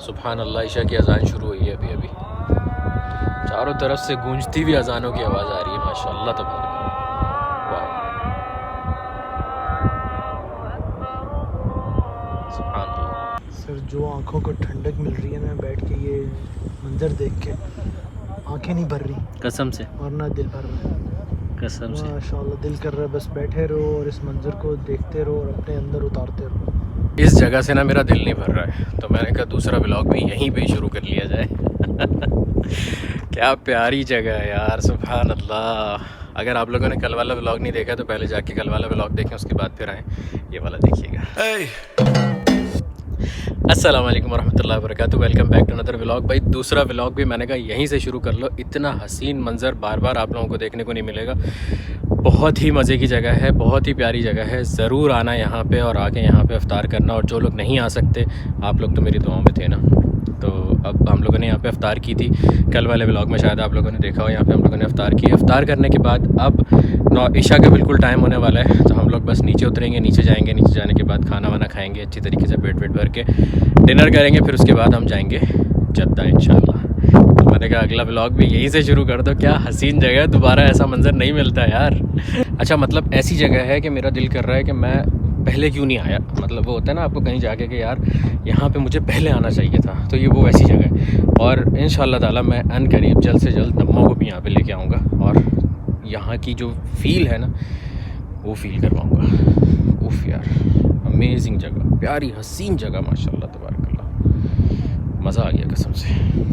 सुभान अल्लाह, ईशा की अजान शुरू हुई है अभी अभी। चारों तरफ से गूंजती हुई अजानों की आवाज़ आ रही है माशाअल्लाह तबारक। वाह सुभान अल्लाह। सर जो आंखों को ठंडक मिल रही है ना बैठ के ये मंजर देख के, आंखें नहीं भर रही कसम से, और ना दिल भर रहा है कसम से। माशाल्लाह। दिल कर रहा है बस बैठे रहो और इस मंजर को देखते रहो और अपने अंदर उतारते रहो। इस जगह से ना मेरा दिल नहीं भर रहा है, तो मैंने कहा दूसरा व्लॉग भी यहीं पे शुरू कर लिया जाए। क्या प्यारी जगह है यार, सुभान अल्लाह। अगर आप लोगों ने कल वाला व्लॉग नहीं देखा तो पहले जाके कल वाला व्लॉग देखें, उसके बाद फिर आएँ ये वाला देखिएगा। अस्सलाम वालेकुम वरहमतुल्लाहि वबरकातुहू। Welcome back to another vlog. भाई दूसरा व्लॉग भी मैंने कहा यहीं से शुरू कर लो। इतना हसीन मंज़र बार बार आप लोगों को देखने को नहीं मिलेगा। बहुत ही मज़े की जगह है, बहुत ही प्यारी जगह है। ज़रूर आना यहाँ पे और आके यहाँ पे इफ्तार करना। और जो लोग नहीं आ सकते, आप लोग तो मेरी दुआओं में थे ना, तो अब हम लोगों ने यहाँ पे इफ्तार की थी। कल वाले व्लॉग में शायद आप लोगों ने देखा हो, यहाँ पे हम लोगों ने इफ्तार की। इफ्तार करने के बाद अब ईशा का बिल्कुल टाइम होने वाला है, तो हम लोग बस नीचे उतरेंगे, नीचे जाएंगे। नीचे जाने के बाद खाना वाना खाएंगे अच्छी तरीके से, पेट वेट भर के डिनर करेंगे। फिर उसके बाद हम जाएंगे जद्दा इंशाल्लाह। तो मैंने कहा अगला व्लॉग भी यहीं से शुरू कर दो। क्या हसीन जगह है, दोबारा ऐसा मंजर नहीं मिलता यार। अच्छा, मतलब ऐसी जगह है कि मेरा दिल कर रहा है कि मैं पहले क्यों नहीं आया। मतलब वो होता है ना आपको कहीं जाके कि यार यहाँ पे मुझे पहले आना चाहिए था, तो ये वो वैसी जगह है। और इंशाल्लाह ताला मैं अनकरीब जल्द से जल्द नम्मा को भी यहाँ पे लेके आऊँगा और यहाँ की जो फील है ना वो फील करवाऊँगा। उफ़ यार, अमेजिंग जगह, प्यारी हसीन जगह माशाल्लाह तबारकल्लाह। मज़ा आ गया कसम से।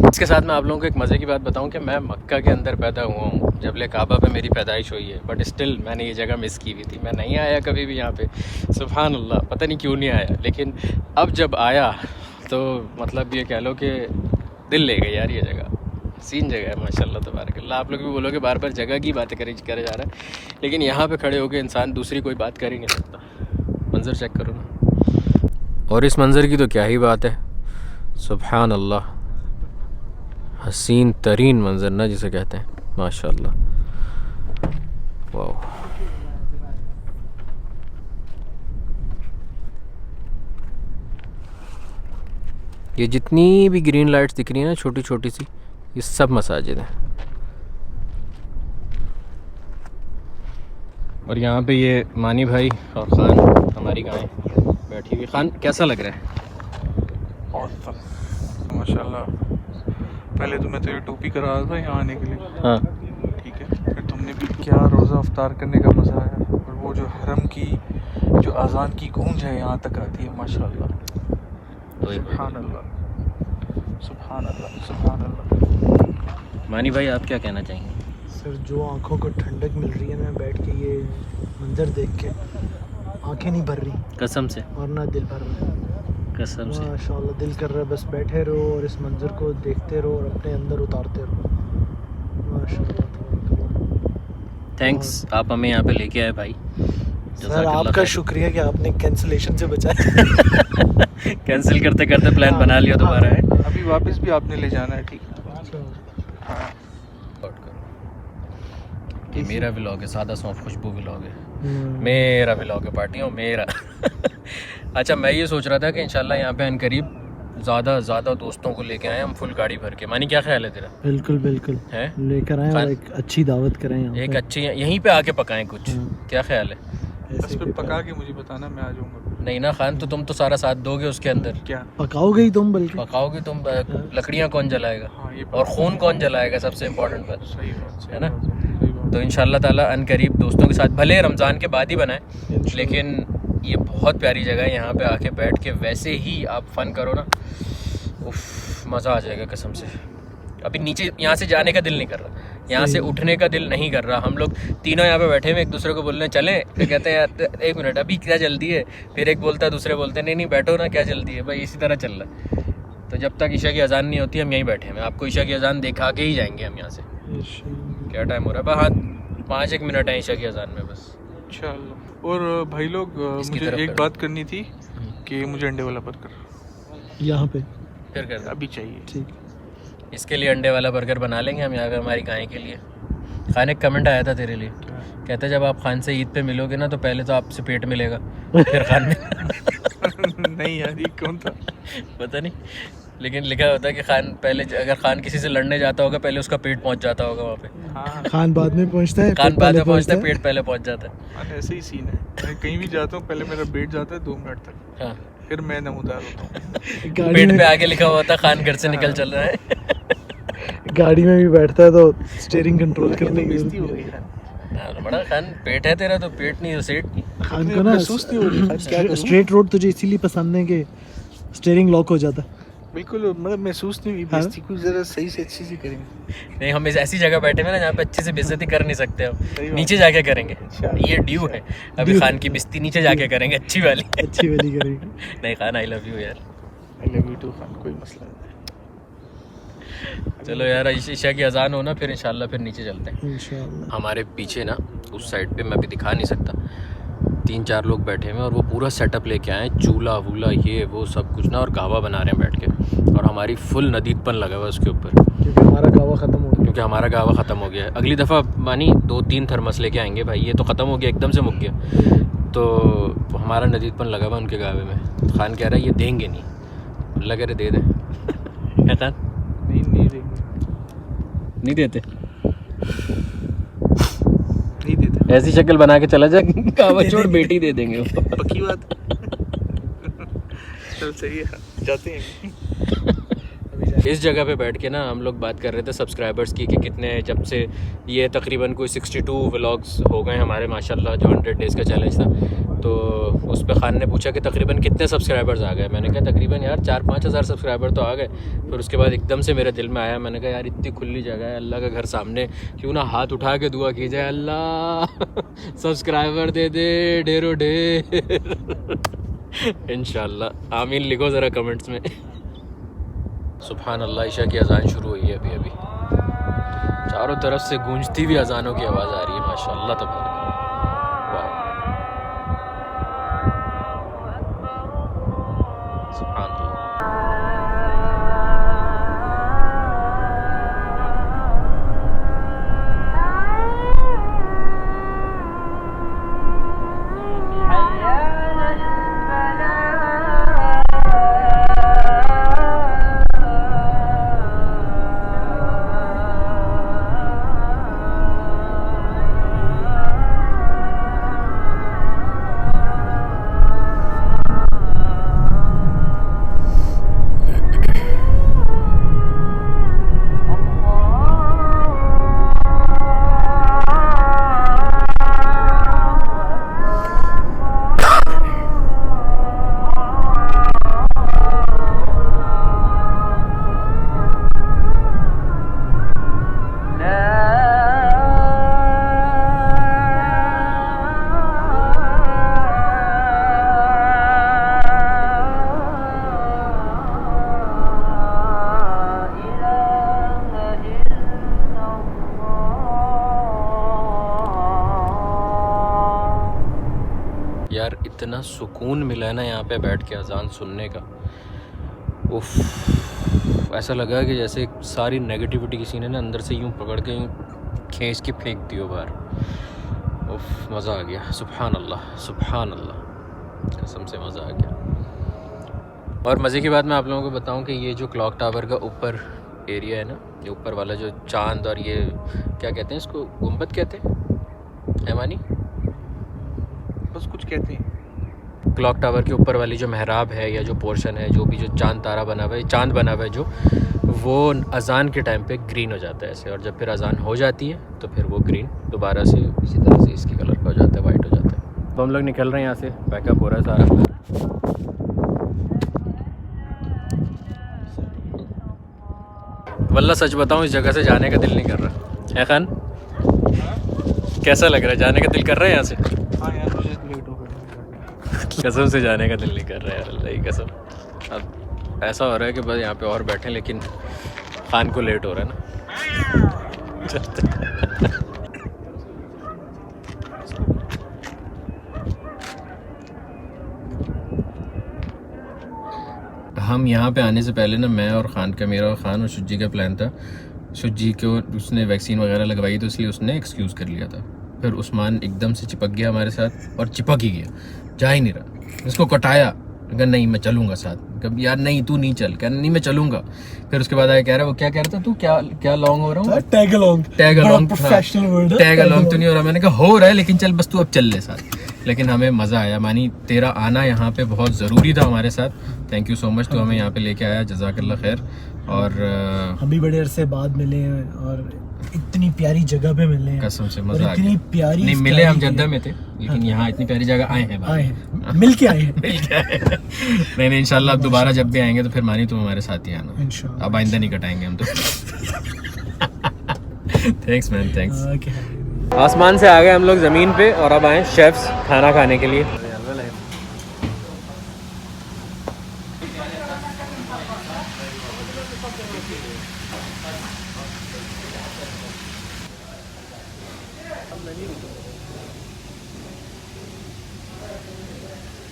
इसके साथ मैं आप लोगों को एक मज़े की बात बताऊं कि मैं मक्का के अंदर पैदा हुआ हूं, जबले काबा पे मेरी पैदाइश हुई है, बट स्टिल मैंने ये जगह मिस की हुई थी। मैं नहीं आया कभी भी यहाँ पे, सुभान अल्लाह। पता नहीं क्यों नहीं आया, लेकिन अब जब आया तो मतलब ये कह लो कि दिल ले गई यार। ये जगह सीन जगह है माशाल्लाह तबारकल्लाह। आप लोग भी बोलोगे बार बार जगह की बातें करे जा रहा है, लेकिन यहाँ पर खड़े होकर इंसान दूसरी कोई बात कर ही नहीं सकता। मंज़र चेक करो ना, और इस मंज़र की तो क्या ही बात है, सुभान अल्लाह। हसीन तरीन मंज़र ना जिसे कहते हैं माशाल्लाह। वाह, ये जितनी भी ग्रीन लाइट्स दिख रही हैं ना छोटी छोटी सी, ये सब मसाजिद हैं। और यहाँ पे ये मानी भाई और ख़ान हमारी गाय बैठी हुई। ख़ान कैसा लग रहा है? माशाल्लाह। पहले तो मैं तेरी टोपी करा रहा था यहाँ आने के लिए, हाँ ठीक है। फिर तुमने भी क्या रोज़ा अफ्तार करने का मज़ा आया। और वो जो हरम की जो अजान की गूंज है यहाँ तक आती है माशाल्लाह। सुभान अल्लाह, सुभान अल्लाह, सुभान अल्लाह। मानी भाई आप क्या कहना चाहेंगे? सर जो आंखों को ठंडक मिल रही है ना बैठ के ये मंजर देख के, आंखें नहीं भर रही कसम से, और ना दिल भर रहा है कसम से। माशाल्लाह। दिल कर रहा है बस बैठे रहो और इस मंजर को देखते रहो और अपने अंदर उतारते रहो माशाल्लाह। थैंक्स, आप हमें यहाँ पे लेके आए भाई। सर आपका शुक्रिया कि आपने कैंसिलेशन से बचाया। कैंसिल करते करते प्लान बना लिया दोबारा है। अभी वापस भी आपने ले जाना है, ठीक है। हाँ, ये मेरा व्लॉग है, सादा सौंफ खुशबू व्लॉग है, मेरा व्लॉग है, पार्टियों मेरा। अच्छा, मैं ये सोच रहा था कि इंशाल्लाह यहाँ पे अनकरीब ज़्यादा दोस्तों को लेके आए हम, फुल गाड़ी भर के। मानी क्या ख्याल है तेरा? बिल्कुल बिल्कुल है, लेकर आए और एक अच्छी दावत करें यहाँ एक पे। अच्छी यहीं पे आके पकाएं कुछ। क्या ख्याल है? बस फिर पका के मुझे बताना, मैं आ जाऊँगा। नहीं ना खान, तो तुम तो सारा साथ दोगे उसके अंदर। क्या पकाओगे ही तुम? बल्कि पकाओगे तुम, लकड़ियाँ कौन जलाएगा? हाँ, ये और खून कौन जलाएगा? सबसे इम्पोर्टेंट बात सही बात है ना। सही बात। तो इंशाल्लाह ताला अनकरीब दोस्तों के साथ, भले रमज़ान के बाद ही बनाए, लेकिन ये बहुत प्यारी जगह है। यहाँ पे आके बैठ के वैसे ही आप फ़न करो ना, उफ मज़ा आ जाएगा कसम से। अभी नीचे यहाँ से जाने का दिल नहीं कर रहा, यहाँ से उठने का दिल नहीं कर रहा। हम लोग तीनों यहाँ पे बैठे हुए एक दूसरे को बोल रहे हैं चलें, तो कहते हैं यार एक मिनट अभी क्या जल्दी है। फिर एक बोलता है, दूसरे बोलते हैं नहीं बैठो ना, क्या जल्दी है भाई। इसी तरह चल रहा है। तो जब तक ईशा की अजान नहीं होती हम यहीं बैठे हैं। आपको ईशा की अजान दिखा के ही जाएंगे हम यहाँ से। क्या टाइम हो रहा है? हाँ 5-1 मिनट है ईशा की अजान में बस। इंशाल्लाह। और भाई लोग, मुझे एक बात करनी थी कि मुझे अंडे वाला बर्गर यहाँ पे फिर कर अभी चाहिए। ठीक। इसके लिए अंडे वाला बर्गर बना लेंगे हम यहाँ पे हमारी गाय के लिए। खान एक कमेंट आया था तेरे लिए, कहता जब आप खान से ईद पे मिलोगे ना तो पहले तो आपसे पेट मिलेगा, फिर खान में। नहीं यार, ये कौन था? पता नहीं, लेकिन लिखा होता है कि खान पहले, अगर खान किसी से लड़ने जाता होगा पहले उसका पेट पहुंच जाता होगा वहाँ पे। हाँ खान बाद में पहुंचता है, खान पेट बाद पहले में पहुँचता है, पहुंचता पेट पहले पहुँच जाता है। हाँ, ऐसे ही सीन है। मैं कहीं भी जाता हूँ पहले मेरा वेट जाता है 2 मिनट तक, हाँ, फिर मैं नमूदार होता हूँ। है। गाड़ी पेट में पे आगे लिखा हुआ था खान घर से निकल चल रहा है। गाड़ी में भी बैठता है तो स्टीयरिंग कंट्रोल करने की बेइज्जती हो जरूरत गई नहीं है। है। हाँ, बड़ा खान पेट है तेरा तो पेट नहीं तो सेठ नहीं। खान को ना महसूस नहीं हो रही, खान क्या करूं? स्ट्रेट रोड तुझे इसीलिए पसंद है कि स्टीयरिंग लॉक हो जाता है। बिल्कुल, मतलब महसूस नहीं हुई हाँ। बेइज्जती, कुछ जरा सही से अच्छी सी करेंगे। नहीं, हम इस ऐसी जगह बैठे हुए ना जहाँ पे अच्छे से बेइज्जती कर नहीं सकते हम, सही बात। नीचे जाके करेंगे। अच्छा। ये ड्यू है, अभी ड्यू। खान की बिस्ती नीचे जाके करेंगे अच्छी वाली। अच्छी वाली करेंगे। नहीं खान, आई लव यू यार। I love you too Khan, कोई मसला नहीं। चलो यार, ईशा की अजान हो ना फिर इंशाल्लाह फिर नीचे चलते हैं। इंशाल्लाह। हमारे पीछे ना उस साइड पे मैं अभी दिखा नहीं सकता, 3-4 लोग बैठे हुए हैं और वो पूरा सेटअप लेके आए हैं, चूल्हा वूल्हा ये वो सब कुछ ना, और गावा बना रहे हैं बैठ के, और हमारी फुल नदीदपन लगा हुआ है उसके ऊपर, क्योंकि हमारा गावा ख़त्म हो गया। क्योंकि हमारा गावा ख़त्म हो गया है। अगली दफ़ा मानी 2-3 थर्मस लेके आएंगे भाई, ये तो ख़त्म हो गया, एकदम से मुक गया। तो हमारा नदीदपन लगा हुआ उनके गावे में। खान कह रहा है ये देंगे नहीं, अल्लाह कह रहे दे दें। क्या खान नहीं देंगे, नहीं देते? नहीं देते। ऐसी शक्ल बना के चला जा, गावा छोड़ बेटी दे देंगे उसको। पक्की बात। चल सही है, जाते हैं। इस जगह पे बैठ के ना हम लोग बात कर रहे थे सब्सक्राइबर्स की कि कितने, जब से ये तकरीबन कोई 62 व्लॉग्स हो गए हमारे माशाल्लाह, जो 100 डेज़ का चैलेंज था, तो उस पे खान ने पूछा कि तकरीबन कितने सब्सक्राइबर्स आ गए। मैंने कहा तकरीबन यार 4-5 हज़ार सब्सक्राइबर तो आ गए। फिर उसके बाद एकदम से मेरे दिल में आया, मैंने कहा यार इतनी खुली जगह है, अल्लाह का घर सामने, क्यों ना हाथ उठा के दुआ की जाए, अल्लाह सब्सक्राइबर दे दे ढेरों ढेर। इंशाल्लाह आमीन लिखो ज़रा कमेंट्स में। सुभान अल्लाह, ईशा की अज़ान शुरू हुई है अभी। चारों तरफ से गूंजती हुई अज़ानों की आवाज़ आ रही है माशाअल्लाह तबारक। वाह, सुभान अल्लाह। यार इतना सुकून मिला है ना यहाँ पे बैठ के अजान सुनने का। उफ, ऐसा लगा कि जैसे सारी नेगेटिविटी किसी ने ना अंदर से यूँ पकड़ के यूँ खींच के फेंक दी हो बाहर। उफ, मज़ा आ गया। सुभान अल्लाह, सुभान अल्लाह, कसम से मज़ा आ गया। और मज़े की बात मैं आप लोगों को बताऊं कि ये जो क्लॉक टावर का ऊपर एरिया है ना, ये ऊपर वाला जो चांद और ये क्या कहते हैं इसको, गुंबद कहते हैं हैमानी, बस कुछ कहते हैं। क्लॉक टावर के ऊपर वाली जो मेहराब है या जो पोर्शन है, जो भी जो चांद तारा बना हुआ है, चांद बना हुआ है जो, वो अज़ान के टाइम पे ग्रीन हो जाता है ऐसे, और जब फिर अज़ान हो जाती है तो फिर वो ग्रीन दोबारा से इसी तरह से इसकी कलर का हो जाता है, वाइट हो जाता है। तो हम लोग निकल रहे हैं यहाँ से, पैकअप हो रहा है सारा। वल्ला सच बताऊँ इस जगह से जाने का दिल नहीं कर रहा है खान। कैसा लग रहा है, जाने का दिल कर रहा है यहाँ से? हाँ यार, मुझे लेट हो गया। कसम से जाने का दिल नहीं कर रहा है यार, अल्लाह की कसम। अब ऐसा हो रहा है कि बस यहाँ पे और बैठे, लेकिन खान को लेट हो रहा है ना। चलते हम यहाँ पे आने से पहले ना, मैं और खान का, मेरा और खान और शुज्जी का प्लान था। शुज्जी को उसने वैक्सीन वगैरह लगवाई तो इसलिए उसने एक्सक्यूज़ कर लिया था। फिर उस्मान एकदम से चिपक गया हमारे साथ, और चिपक ही गया, जा ही नहीं रहा। इसको कटाया, कहा नहीं मैं चलूँगा साथ। कब यार नहीं तू नहीं चल, कह नहीं मैं चलूँगा। फिर उसके बाद आया कह रहा वो क्या कह रहा था तू, क्या क्या लॉन्ग हो रहा हूँ, tag along, tag along, professional word है, टैग अलोंग तो नहीं हो रहा। मैंने कहा हो रहा है लेकिन चल बस तू अब चल ले साथ। लेकिन हमें मज़ा आया, मानी तेरा आना यहाँ पे बहुत ज़रूरी था हमारे साथ। थैंक यू सो मच, तू हमें यहाँ पे लेके आया, जज़ाकल्लाह खैर। और हम भी बड़े अरसे बाद मिले हैं और इतनी प्यारी जगह पे मिले हैं, कसम से और मज़ा आ इतनी गया। प्यारी नहीं मिले हम स्टाइल जद्दा में थे, लेकिन यहाँ इतनी प्यारी जगह आए हैं आए हैं, मिल के आए हैं नहीं इंशाल्लाह अब दोबारा जब भी आएंगे तो फिर मानी तुम हमारे साथ ही आना इंशाल्लाह। अब आइंदा नहीं कटाएंगे हम तो थैंक्स मैन, थैंक्स। Okay. आसमान से आ गए हम लोग ज़मीन पे और अब आए शेफ्स खाना खाने के लिए।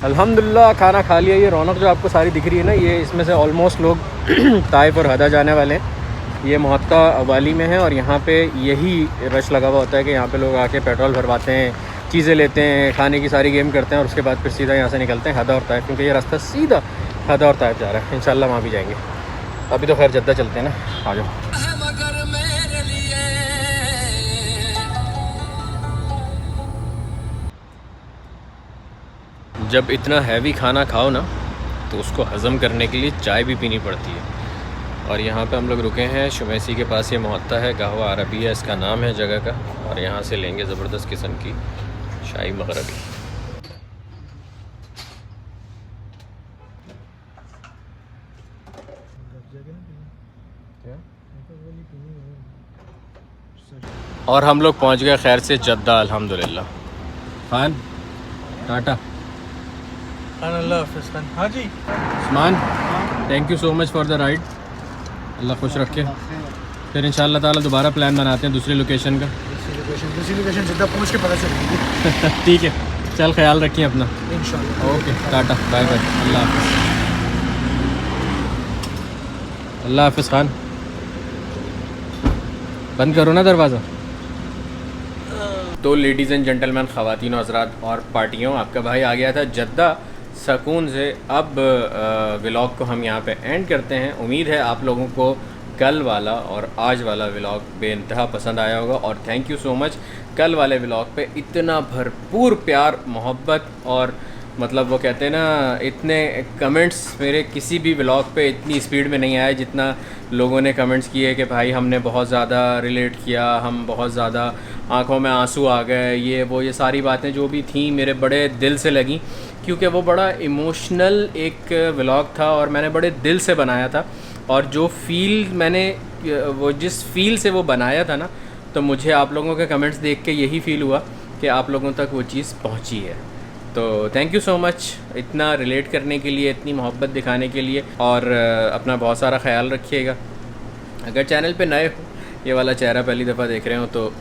अल्हम्दुलिल्लाह खाना खा लिया। ये रौनक जो आपको सारी दिख रही है ना, ये इसमें से ऑलमोस्ट लोग ताइफ और हदा जाने वाले हैं। ये मोहत्ता वाली में है और यहाँ पे यही रश लगा हुआ होता है कि यहाँ पे लोग आके पेट्रोल भरवाते हैं, चीज़ें लेते हैं, खाने की सारी गेम करते हैं और उसके बाद फिर सीधा यहाँ से निकलते हैं हदा और ताइफ, क्योंकि ये रास्ता सीधा हदा और ताइफ जा रहा है। इंशाल्लाह वहाँ भी जाएंगे। अभी तो खैर जद्दा चलते हैं ना, आ जाओ। जब इतना हैवी खाना खाओ ना तो उसको हज़म करने के लिए चाय भी पीनी पड़ती है। और यहाँ पे हम लोग रुके हैं शुमैसी के पास। ये मोहत्ता है, कहवा अरबिया इसका नाम है जगह का। और यहाँ से लेंगे ज़बरदस्त किस्म की शाही मगरबी। और हम लोग पहुँच गए खैर से जद्दा अल्हम्दुलिल्लाह। खान टाटा। अल्लाह हाफ़िज़ खान। हाँ जी Usman, thank you so much for the ride. अल्लाह खुश रखे। फिर इंशाल्लाह ताला दोबारा प्लान बनाते हैं दूसरी लोकेशन का। दूसरी लोकेशन जिद्दा पहुंच के पता चलेगी। ठीक है, चल ख्याल रखिए अपना। इंशाल्लाह। ओके टाटा बाय बाय, अल्लाह हाफ़िज़। अल्लाह हाफ़िज़ खान, बंद करो ना दरवाज़ा। तो लेडीज़ एंड जेंटलमैन, ख़वातीन हज़रात और पार्टियों, आपका भाई आ गया था जद्दा सुकून से। अब व्लॉग को हम यहाँ पे एंड करते हैं। उम्मीद है आप लोगों को कल वाला और आज वाला व्लॉग बेइंतहा पसंद आया होगा। और थैंक यू सो मच, कल वाले व्लॉग पे इतना भरपूर प्यार मोहब्बत और मतलब वो कहते हैं ना, इतने कमेंट्स मेरे किसी भी व्लॉग पे इतनी स्पीड में नहीं आए जितना लोगों ने कमेंट्स किए कि भाई हमने बहुत ज़्यादा रिलेट किया, हम बहुत ज़्यादा आंखों में आंसू आ गए, ये वो ये सारी बातें जो भी थी मेरे बड़े दिल से लगी, क्योंकि वो बड़ा इमोशनल एक व्लॉग था और मैंने बड़े दिल से बनाया था। और जो फील मैंने वो जिस फील से वो बनाया था ना, तो मुझे आप लोगों के कमेंट्स देख के यही फ़ील हुआ कि आप लोगों तक वो चीज़ पहुंची है। तो थैंक यू सो मच इतना रिलेट करने के लिए, इतनी मोहब्बत दिखाने के लिए। और अपना बहुत सारा ख्याल रखिएगा। अगर चैनल पे नए हो, ये वाला चेहरा पहली दफ़ा देख रहे हो तो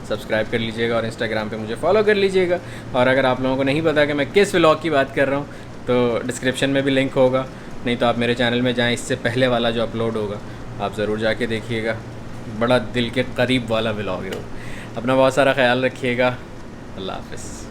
सब्सक्राइब कर लीजिएगा और इंस्टाग्राम पे मुझे फॉलो कर लीजिएगा। और अगर आप लोगों को नहीं पता कि मैं किस व्लॉग की बात कर रहा हूँ तो डिस्क्रिप्शन में भी लिंक होगा, नहीं तो आप मेरे चैनल में जाएँ, इससे पहले वाला जो अपलोड होगा आप ज़रूर जाके देखिएगा। बड़ा दिल के करीब वाला व्लॉग है वो। अपना बहुत सारा ख्याल रखिएगा। अल्लाह हाफ़िज़।